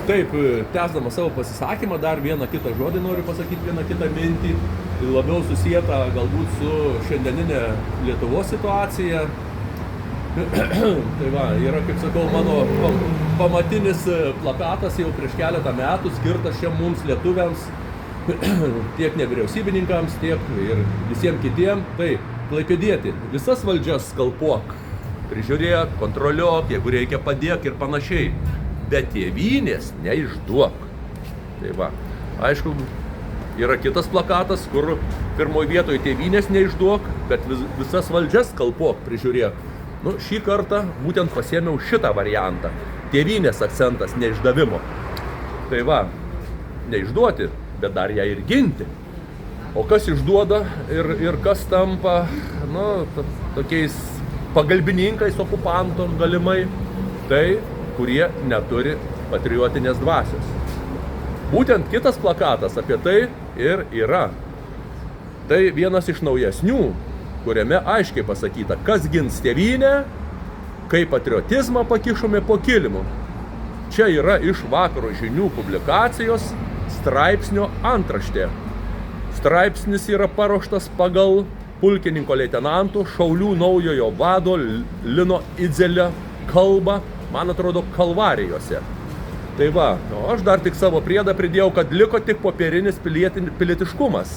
Taip, tęsdamas savo pasisakymą, dar vieną kitą žodį noriu pasakyti, vieną kitą mintį, labiau susijęta galbūt su šiandieninė Lietuvos situacija. Tai va, yra, kaip sakau, mano pamatinis plakatas jau prieš keletą metų skirtas čia mums lietuviams, tiek nevyriausybininkams, tiek ir visiems kitiem. Tai klaipėdieti, visas valdžias skalpuok, prižiūrėk, kontroliuok, jeigu reikia padėk ir panašiai. Bet tėvynės neišduok. Tai va, aišku, yra kitas plakatas, kur pirmoje vietoje tėvynės neišduok, bet visas valdžias skalpuok, prižiūrėk. Nu, šį kartą būtent pasėmiau šitą variantą. Tėvynės akcentas neišdavimo. Tai va, neišduoti, bet dar ją ir ginti. O kas išduoda ir kas tampa, nu, tokiais pagalbininkais okupantom galimai, tai kurie neturi patriotinės dvasios. Būtent kitas plakatas apie tai ir yra. Tai vienas iš naujesnių, kuriame aiškiai pasakyta, kas gins tėvynę, kai patriotizmą pakišome po kilimu. Čia yra iš Vakaro žinių publikacijos straipsnio antraštė. Straipsnis yra paruoštas pagal pulkininko leitenanto Šaulių naujojo vado Lino Idzelio kalbą, man atrodo, Kalvarijose. Tai va, o aš dar tik savo priedą pridėjau, kad liko tik popierinis pilietiškumas.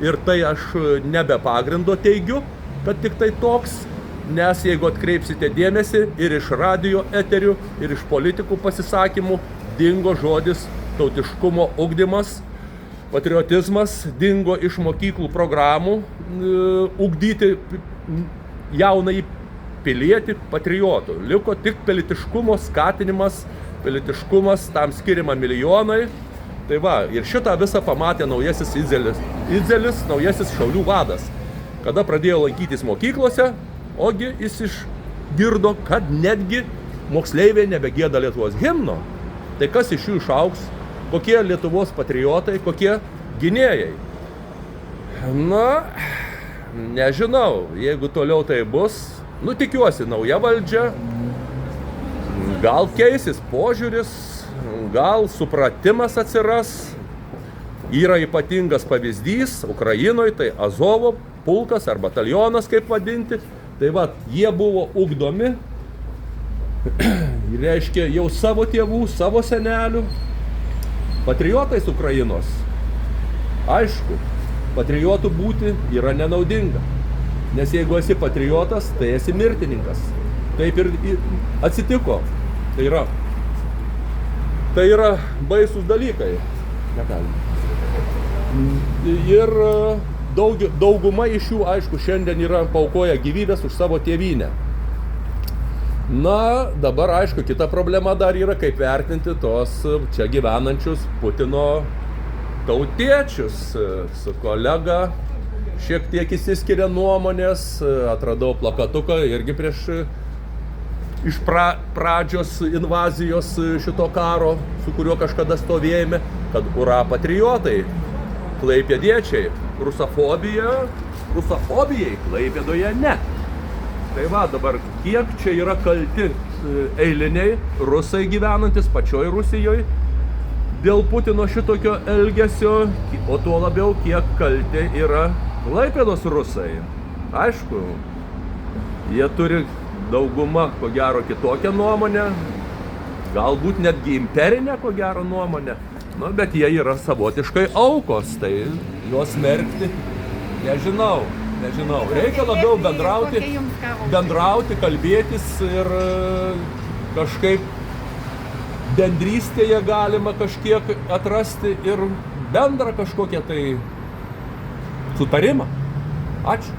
Ir tai aš nebe pagrindo teigiu, kad tik tai toks, nes jeigu atkreipsite dėmesį ir iš radijo eterių, ir iš politikų pasisakymų, dingo žodis tautiškumo ugdymas, patriotizmas, dingo iš mokyklų programų ugdyti jaunąjį pilietį patriotų. Liko tik pilietiškumo skatinimas, pilietiškumas, tam skiriama milijonai. Tai va, ir šitą visą pamatė naujasis Idzelis, naujasis Šaulių vadas. Kada pradėjo lankytis mokyklose, ogi jis išgirdo, kad netgi moksleiviai nebegėda Lietuvos himno. Tai kas iš jų išaugs? Kokie Lietuvos patriotai, kokie gynėjai? Na, nežinau, jeigu toliau tai bus, nu tikiuosi, nauja valdžia, gal keisis požiūris, gal supratimas atsiras. Yra ypatingas pavyzdys Ukrainoje, tai Azovo pulkas ar batalionas, kaip vadinti. Tai va, jie buvo ugdomi, reiškia jau savo tėvų, savo senelių, patriotais Ukrainos. Aišku, patriotų būti yra nenaudinga, nes jeigu esi patriotas, tai esi mirtininkas. Taip ir atsitiko. Tai yra baisus dalykai. Ir dauguma iš jų, aišku, šiandien yra paaukoję gyvybės už savo tėvynę. Na, dabar, aišku, kita problema dar yra, kaip vertinti tos čia gyvenančius Putino tautiečius. Su kolega šiek tiek išsiskiria nuomonės, atradau plakatuką irgi prieš iš pradžios invazijos šito karo, su kuriuo kažkada stovėjome, kad ura patriotai, klaipėdiečiai, rusofobijai Klaipėdoje ne. Tai va, dabar kiek čia yra kalti eiliniai rusai gyvenantis pačioj Rusijoje dėl Putino šitokio elgesio, o tuo labiau kiek kalti yra Klaipėdos rusai. Aišku, jie turi dauguma, ko gero, kitokią nuomonę, galbūt netgi imperinę, ko gero, nuomonę, nu, bet jie yra savotiškai aukos, tai juos smerkti, nežinau. Reikia labiau bendrauti, kalbėtis ir kažkaip bendrystėje galima kažkiek atrasti ir bendrą kažkokią tai sutarimą. Ačiū.